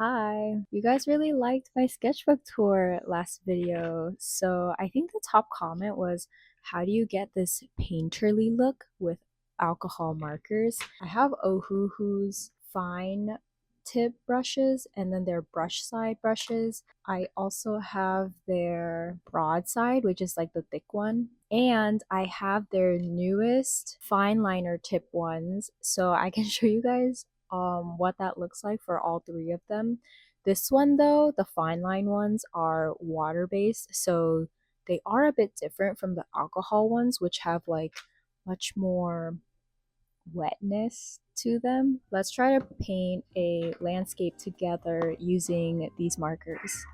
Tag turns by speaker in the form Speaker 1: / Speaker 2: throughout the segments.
Speaker 1: Hi, you guys really liked my sketchbook tour last video. So I think the top comment was, how do you get this painterly look with alcohol markers? I have Ohuhu's fine tip brushes and then their brush side brushes. I also have their broadside, which is like the thick one. And I have their newest fine liner tip ones. So I can show you guys what that looks like for all three of them. This one though, the fine line ones are water based, so they are a bit different from the alcohol ones, which have like much more wetness to them. Let's try to paint a landscape together using these markers.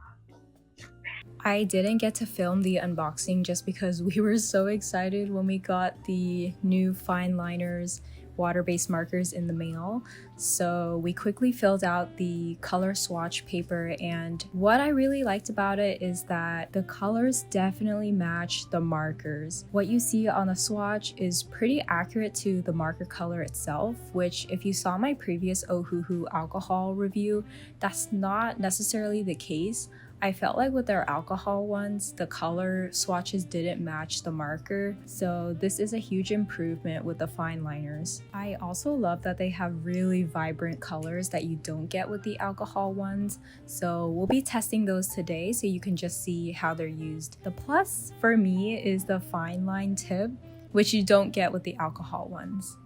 Speaker 1: I didn't get to film the unboxing just because we were so excited when we got the new fine liners water-based markers in the mail. So we quickly filled out the color swatch paper, and what I really liked about it is that the colors definitely match the markers. What you see on the swatch is pretty accurate to the marker color itself, which if you saw my previous Ohuhu alcohol review, that's not necessarily the case. I felt like with their alcohol ones, the color swatches didn't match the marker, so this is a huge improvement with the fine liners. I also love that they have really vibrant colors that you don't get with the alcohol ones, so we'll be testing those today so you can just see how they're used. The plus for me is the fine line tip, which you don't get with the alcohol ones.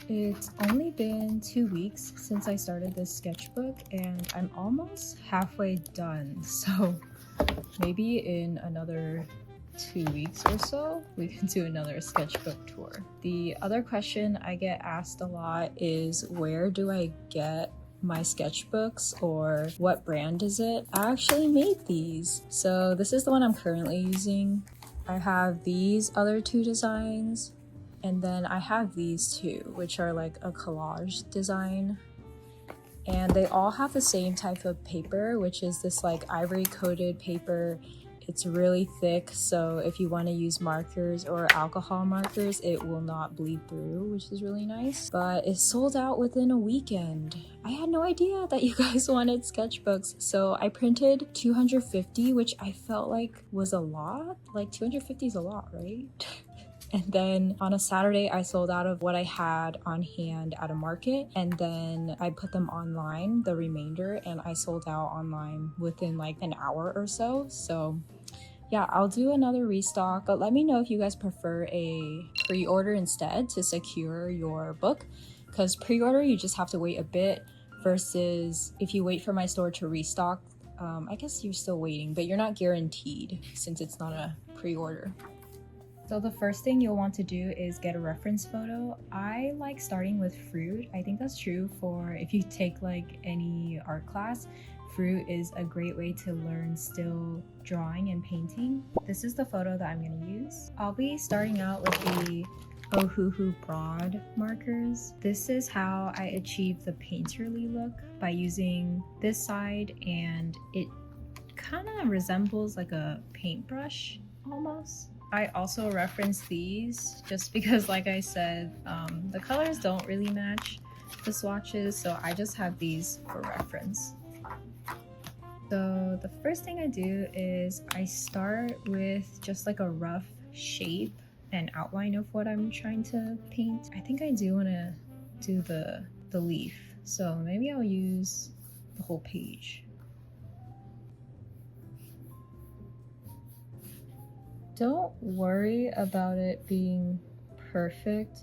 Speaker 1: It's only been 2 weeks since I started this sketchbook and I'm almost halfway done, so maybe in another 2 weeks or so we can do another sketchbook tour. The other question I get asked a lot is, where do I get my sketchbooks, or what brand is it? I actually made these. So this is the one I'm currently using. I have these other two designs, and then I have these two, which are like a collage design. And they all have the same type of paper, which is this like ivory coated paper. It's really thick, so if you want to use markers or alcohol markers, it will not bleed through, which is really nice. But it sold out within a weekend. I had no idea that you guys wanted sketchbooks, so I printed 250, which I felt like was a lot. Like 250 is a lot, right? And then on a Saturday, I sold out of what I had on hand at a market, and then I put them online, the remainder, and I sold out online within like an hour or so. So yeah, I'll do another restock, but let me know if you guys prefer a pre-order instead to secure your book, because pre-order you just have to wait a bit versus if you wait for my store to restock, I guess you're still waiting, but you're not guaranteed since it's not a pre-order. So the first thing you'll want to do is get a reference photo. I like starting with fruit. I think that's true for if you take like any art class. Fruit is a great way to learn still drawing and painting. This is the photo that I'm going to use. I'll be starting out with the Ohuhu broad markers. This is how I achieve the painterly look by using this side, and it kind of resembles like a paintbrush almost. I also reference these just because, like I said, the colors don't really match the swatches, so I just have these for reference. So the first thing I do is I start with just like a rough shape and outline of what I'm trying to paint. I think I do want to do the leaf, so maybe I'll use the whole page. Don't worry about it being perfect.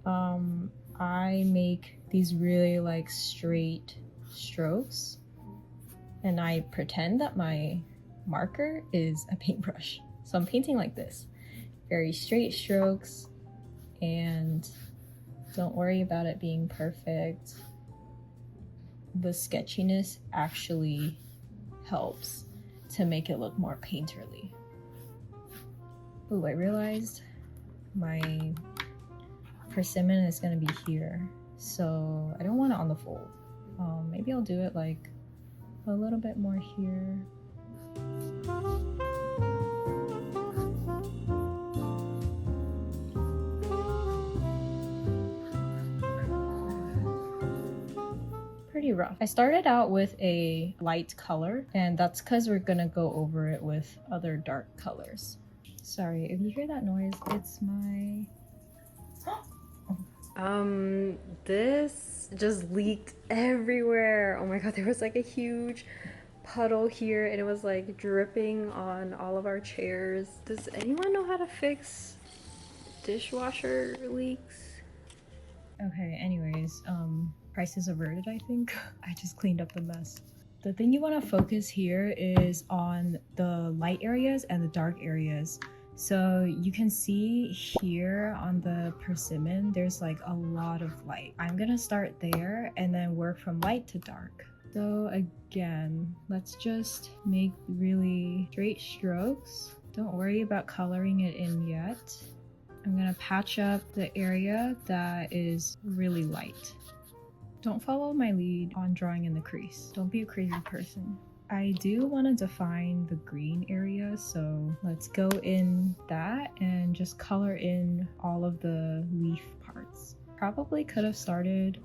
Speaker 1: I make these really like straight strokes, and I pretend that my marker is a paintbrush. So I'm painting like this, very straight strokes, and don't worry about it being perfect. The sketchiness actually helps to make it look more painterly. Ooh, I realized my persimmon is gonna be here, so I don't want it on the fold. Maybe I'll do it like a little bit more here. pretty rough. I started out with a light color, and that's because we're gonna go over it with other dark colors. Sorry, if you hear that noise, it's my... This just leaked everywhere. Oh my god, there was like a huge puddle here and it was like dripping on all of our chairs. Does anyone know how to fix dishwasher leaks? Okay, anyways, crisis averted, I think. I just cleaned up the mess. The thing you want to focus here is on the light areas and the dark areas. So you can see here on the persimmon, there's like a lot of light. I'm gonna start there and then work from light to dark. So again, let's just make really straight strokes. Don't worry about coloring it in yet. I'm gonna patch up the area that is really light. Don't follow my lead on drawing in the crease. Don't be a crazy person. I do want to define the green area, so let's go in that and just color in all of the leaf parts. Probably could have started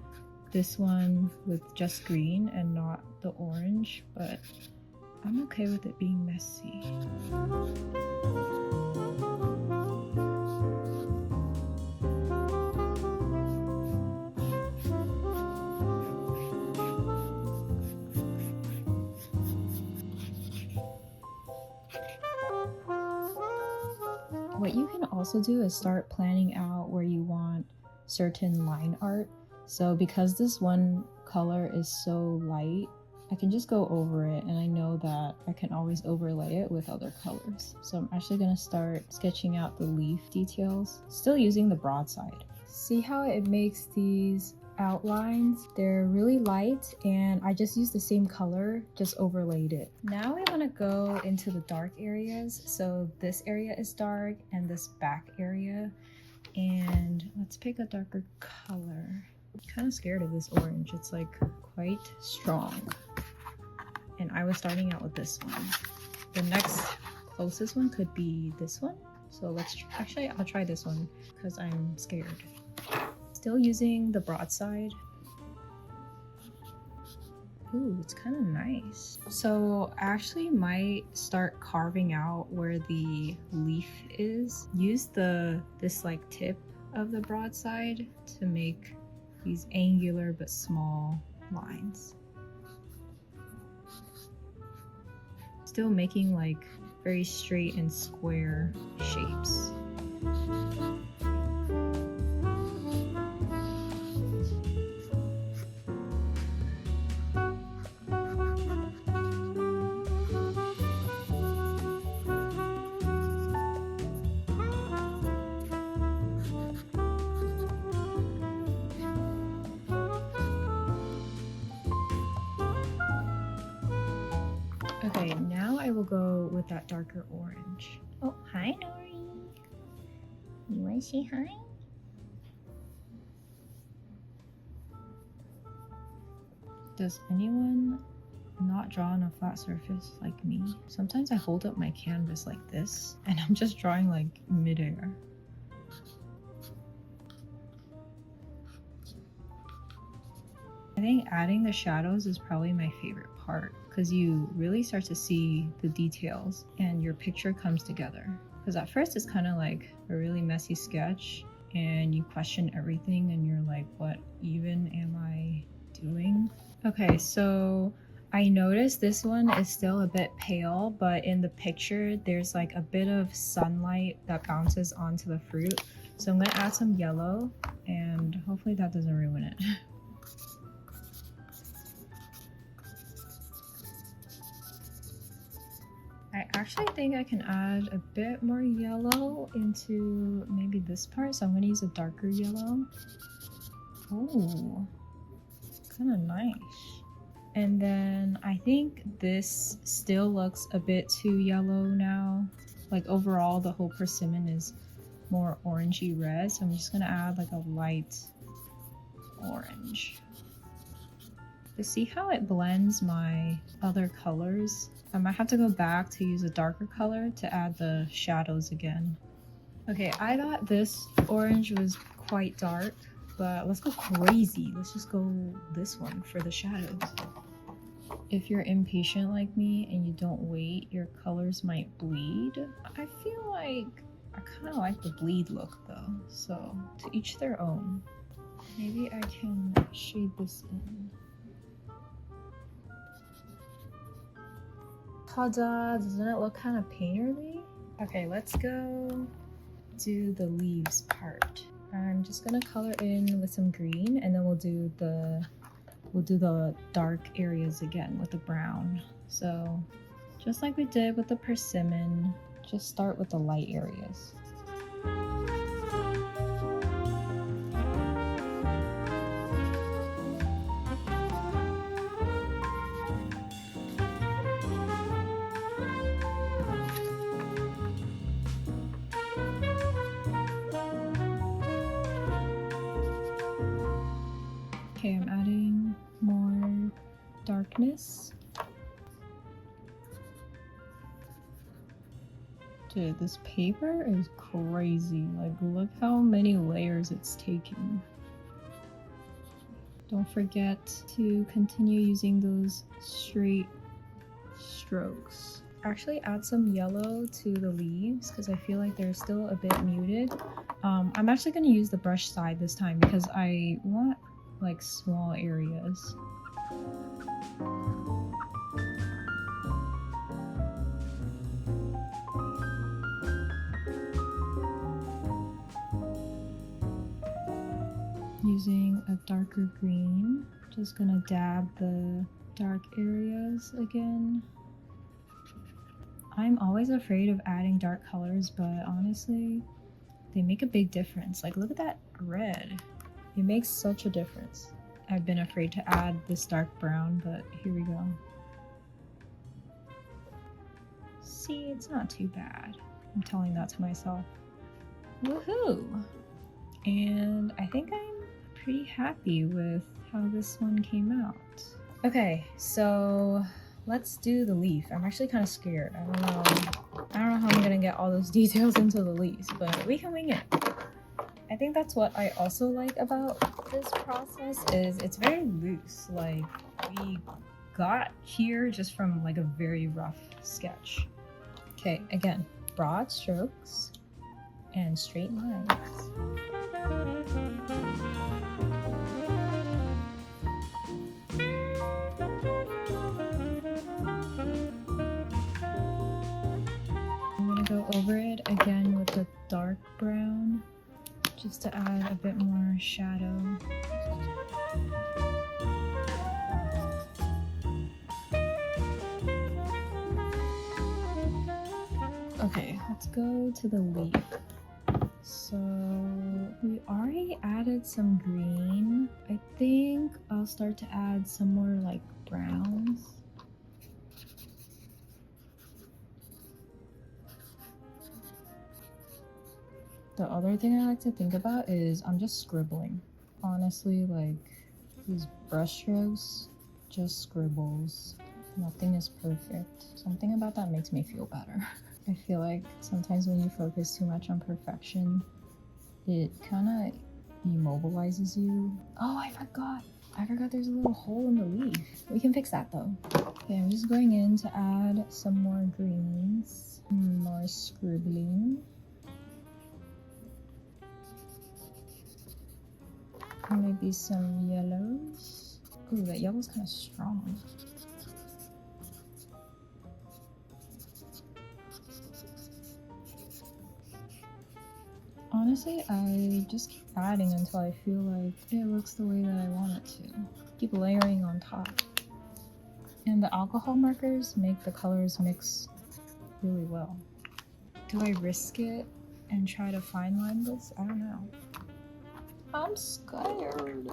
Speaker 1: this one with just green and not the orange, but I'm okay with it being messy. What you can also do is start planning out where you want certain line art. So because this one color is so light, I can just go over it and I know that I can always overlay it with other colors. So I'm actually going to start sketching out the leaf details, still using the broadside. See how it makes these outlines? They're really light and I just used the same color, just overlaid it. Now we want to go into the dark areas. So this area is dark and this back area. And let's pick a darker color. I'm kind of scared of this orange. It's like quite strong. And I was starting out with this one. The next closest one could be this one. So I'll try this one because I'm scared. Still using the broadside. Ooh, it's kind of nice. So I actually might start carving out where the leaf is. Use this like tip of the broadside to make these angular but small lines. Still making like very straight and square shapes. Okay, now I will go with that darker orange. Oh, hi Nori. You wanna say hi? Does anyone not draw on a flat surface like me? Sometimes I hold up my canvas like this and I'm just drawing like midair. I think adding the shadows is probably my favorite part because you really start to see the details and your picture comes together. Because at first it's kind of like a really messy sketch and you question everything and you're like, what even am I doing? Okay, so I noticed this one is still a bit pale, but in the picture there's like a bit of sunlight that bounces onto the fruit. So I'm gonna add some yellow and hopefully that doesn't ruin it. I actually think I can add a bit more yellow into maybe this part, so I'm going to use a darker yellow. Oh, kind of nice. And then I think this still looks a bit too yellow now. Like overall, the whole persimmon is more orangey red, so I'm just going to add like a light orange. To see how it blends my other colors, I might have to go back to use a darker color to add the shadows again. Okay, I thought this orange was quite dark, but let's go crazy. Let's just go this one for the shadows. If you're impatient like me and you don't wait, your colors might bleed. I feel like I kind of like the bleed look though, so to each their own. Maybe I can shade this in. Ta-da! Doesn't it look kind of painterly? Okay, let's go do the leaves part. I'm just gonna color in with some green, and then we'll do the dark areas again with the brown. So just like we did with the persimmon, just start with the light areas. Okay, I'm adding more darkness. Dude, this paper is crazy. Like, look how many layers it's taking. Don't forget to continue using those straight strokes. Actually add some yellow to the leaves because I feel like they're still a bit muted. I'm actually going to use the brush side this time because I want like small areas. Using a darker green, just gonna dab the dark areas again. I'm always afraid of adding dark colors, but honestly, they make a big difference. Like, look at that red. It makes such a difference. I've been afraid to add this dark brown, but here we go. See, it's not too bad. I'm telling that to myself. Woohoo! And I think I'm pretty happy with how this one came out. Okay, so let's do the leaf. I'm actually kind of scared. I don't know how I'm gonna get all those details into the leaves, but we can wing it. I think that's what I also like about this process is it's very loose. Like, we got here just from like a very rough sketch. Okay, again, broad strokes and straight lines. I'm gonna go over it again with the dark brown just to add a bit more shadow. Okay, let's go to the leaf. So we already added some green. I think I'll start to add some more like browns. The other thing I like to think about is I'm just scribbling. Honestly, like these brush strokes, just scribbles. Nothing is perfect. Something about that makes me feel better. I feel like sometimes when you focus too much on perfection, it kind of immobilizes you. Oh, I forgot there's a little hole in the leaf. We can fix that though. Okay, I'm just going in to add some more greens, more scribbling. Maybe some yellows. Ooh, that yellow's kind of strong. Honestly, I just keep adding until I feel like it looks the way that I want it to. Keep layering on top. And the alcohol markers make the colors mix really well. Do I risk it and try to fine line this? I don't know. I'm scared.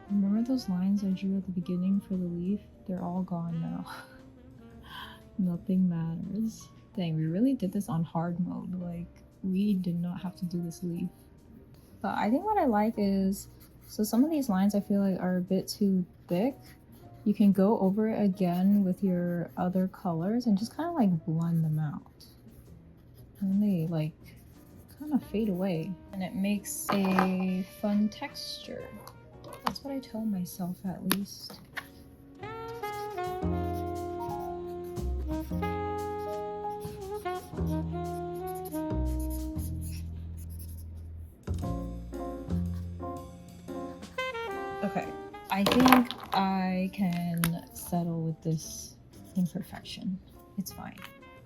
Speaker 1: Remember those lines I drew at the beginning for the leaf? They're all gone now. Nothing matters. Dang, we really did this on hard mode. Like, we did not have to do this leaf. But I think what I like is, so some of these lines I feel like are a bit too thick. you can go over it again with your other colors and just kind of like blend them out. And then they like kind of fade away and it makes a fun texture. That's what I tell myself at least. Okay, I think I can settle with this imperfection. It's fine.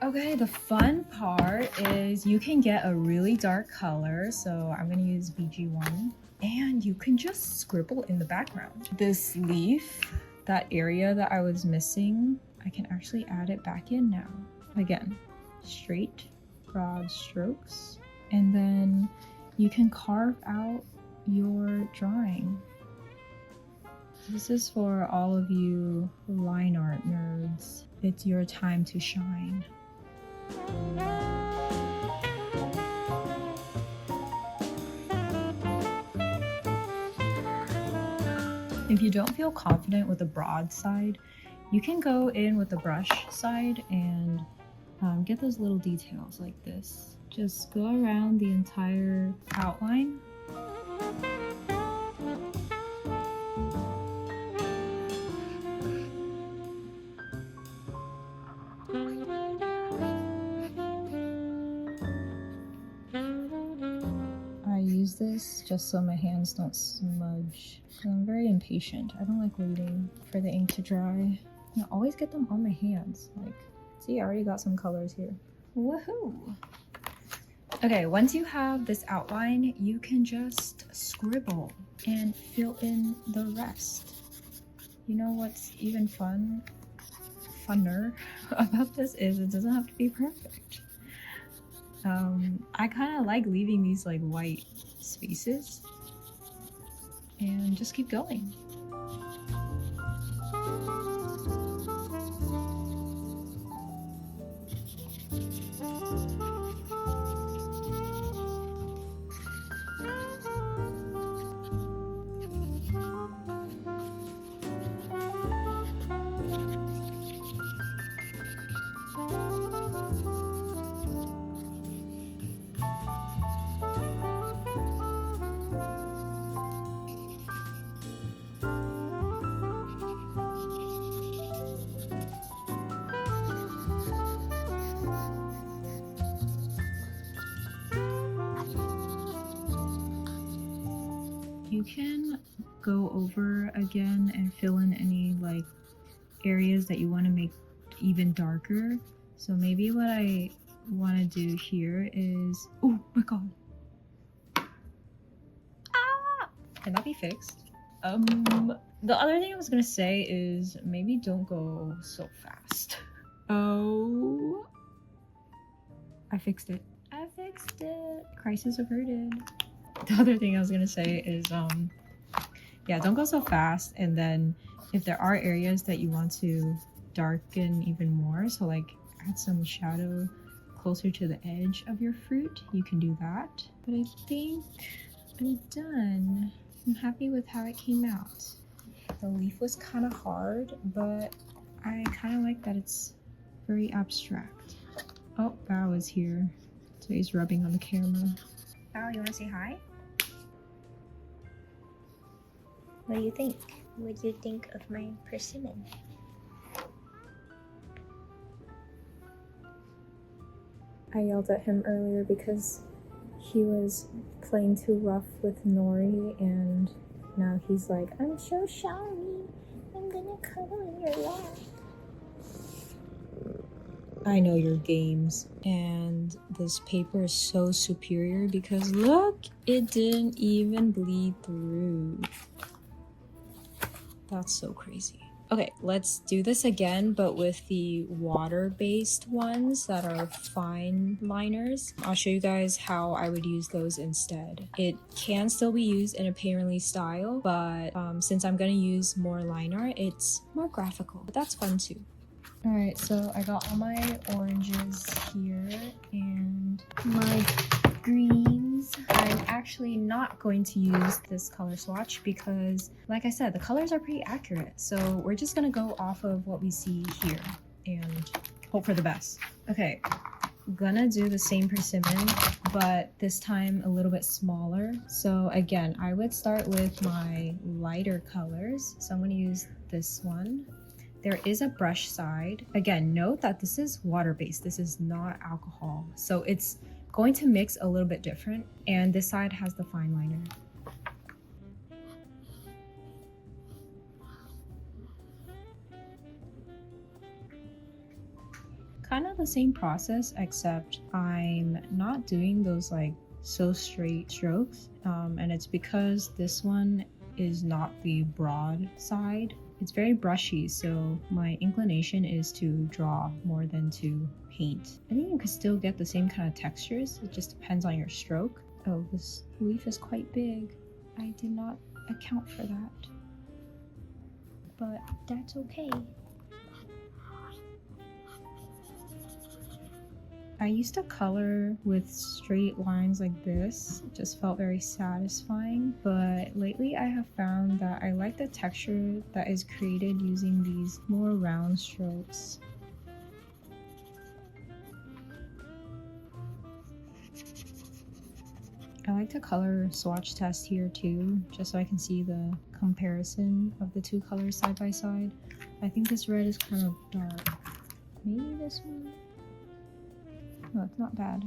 Speaker 1: Okay, the fun part is you can get a really dark color. So I'm gonna use BG1 and you can just scribble in the background. This leaf, that area that I was missing, I can actually add it back in now. Again, straight, broad strokes. And then you can carve out your drawing. This is for all of you line art nerds. It's your time to shine. If you don't feel confident with the broad side, you can go in with the brush side and get those little details like this. Just go around the entire outline. I use this just so my hands don't smudge. I'm very impatient. I don't like waiting for the ink to dry. I always get them on my hands. Like, see, I already got some colors here. Woohoo! Okay, once you have this outline, you can just scribble and fill in the rest. You know what's even funner about this is it doesn't have to be perfect. I kind of like leaving these like white spaces and just keep going. You can go over again and fill in any like areas that you want to make even darker. So maybe what I want to do here is, oh my god, can that be fixed? The other thing I was gonna say is maybe don't go so fast. Oh, I fixed it. I fixed it. Crisis averted. The other thing I was gonna say is yeah, don't go so fast. And then if there are areas that you want to darken even more, so like add some shadow closer to the edge of your fruit, you can do that. But I think I'm done. I'm happy with how it came out. The leaf was kind of hard, but I kind of like that it's very abstract. Oh, Bao is here. So he's rubbing on the camera. Bao, you want to say hi?
Speaker 2: What do you think? What do you think of my persimmon?
Speaker 1: I yelled at him earlier because he was playing too rough with Nori, and now he's like, I'm so sorry. I'm gonna cuddle in your lap. I know your games, and this paper is so superior because look, it didn't even bleed through. That's so crazy. Okay, let's do this again, but with the water-based ones that are fine liners. I'll show you guys how I would use those instead. It can still be used in a painterly style, but since I'm gonna use more line art, it's more graphical, but that's fun too. All right, so I got all my oranges here and my greens. I'm actually not going to use this color swatch because, like I said, the colors are pretty accurate. So we're just gonna go off of what we see here and hope for the best. Okay, gonna do the same persimmon, but this time a little bit smaller. So again, I would start with my lighter colors. So I'm gonna use this one. There is a brush side. Again, note that this is water-based. This is not alcohol. So it's going to mix a little bit different. And this side has the fine liner. Kind of the same process, except I'm not doing those like so straight strokes. And it's because this one is not the broad side. It's very brushy, so my inclination is to draw more than to paint. I think you can still get the same kind of textures, it just depends on your stroke. Oh, this leaf is quite big. I did not account for that. But that's okay. I used to color with straight lines like this. It just felt very satisfying, but lately I have found that I like the texture that is created using these more round strokes. I like to color swatch test here too, just so I can see the comparison of the two colors side by side. I think this red is kind of dark. Maybe this one? No, it's not bad.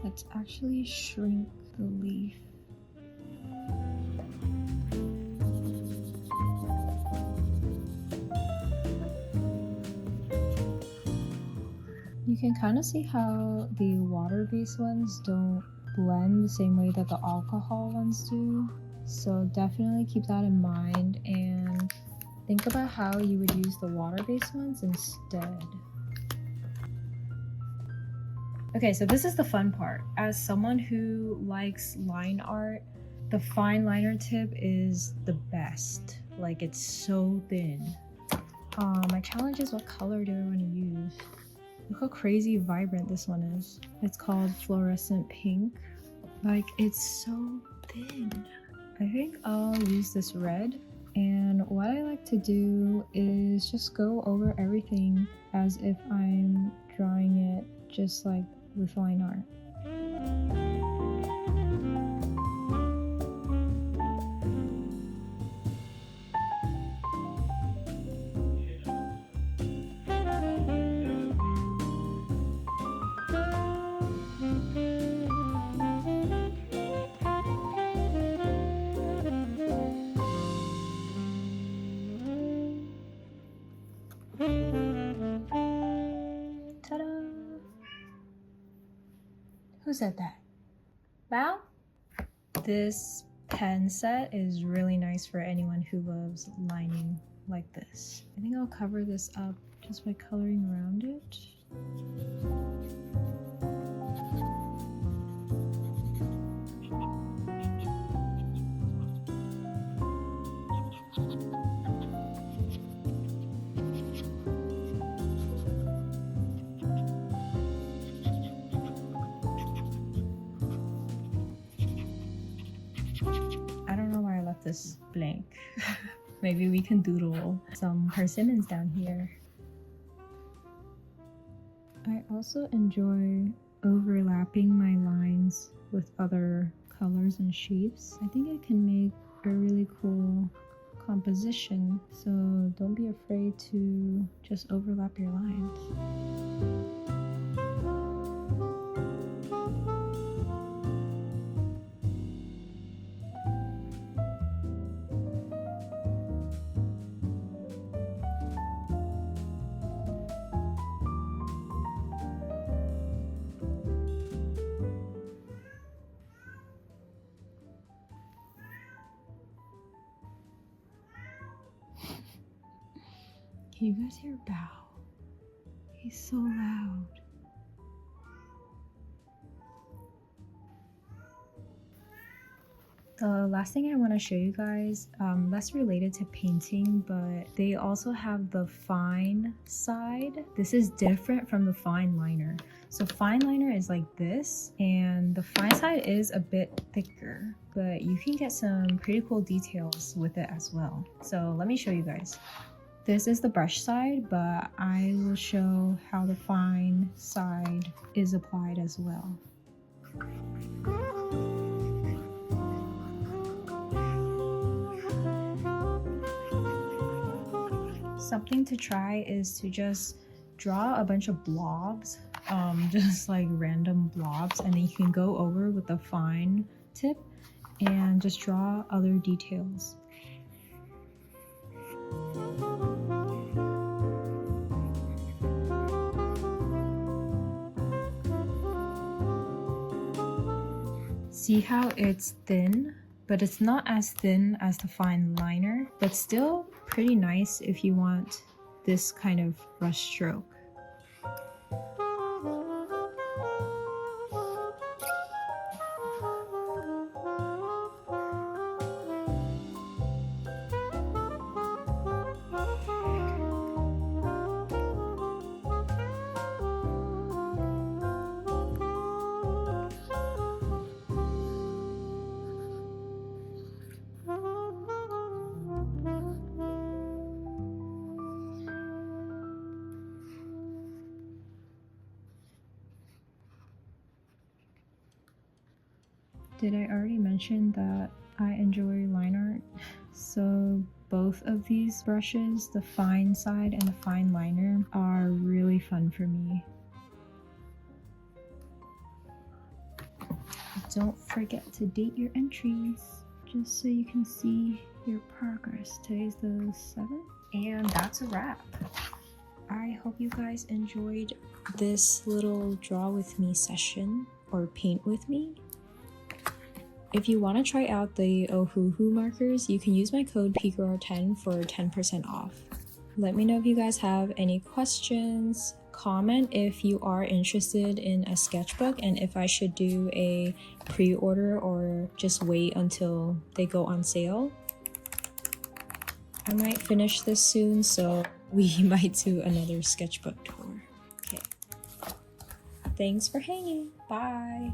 Speaker 1: Let's actually shrink the leaf. You can kind of see how the water-based ones don't blend the same way that the alcohol ones do. So definitely keep that in mind and think about how you would use the water-based ones instead. Okay, so this is the fun part. As someone who likes line art, the fine liner tip is the best. Like, it's so thin. My challenge is, what color do I want to use? Look how crazy vibrant this one is. It's called Fluorescent Pink. Like, it's so thin. I think I'll use this red. And what I like to do is just go over everything as if I'm drawing it just like with line art. Ta-da! Who said that? Wow? This pen set is really nice for anyone who loves lining like this. I think I'll cover this up just by coloring around it. I don't know why I left this blank. Maybe we can doodle some persimmons down here. I also enjoy overlapping my lines with other colors and shapes. I think it can make a really cool composition, so don't be afraid to just overlap your lines. Can you guys hear Bao? He's so loud. The last thing I want to show you guys, less related to painting, but they also have the fine side. This is different from the fine liner. So fine liner is like this, and the fine side is a bit thicker, but you can get some pretty cool details with it as well. So let me show you guys. This is the brush side, but I will show how the fine side is applied as well. Something to try is to just draw a bunch of blobs, just like random blobs, and then you can go over with the fine tip and just draw other details. See how it's thin, but it's not as thin as the fine liner, but still pretty nice if you want this kind of brush stroke. Did I already mention that I enjoy line art? So both of these brushes, the fine side and the fine liner, are really fun for me. Don't forget to date your entries, just so you can see your progress. Today's the 7th, and that's a wrap. I hope you guys enjoyed this little draw with me session, or paint with me. If you want to try out the Ohuhu markers, you can use my code PICOR10 for 10% off. Let me know if you guys have any questions. Comment if you are interested in a sketchbook and if I should do a pre-order or just wait until they go on sale. I might finish this soon, so we might do another sketchbook tour. Okay. Thanks for hanging. Bye.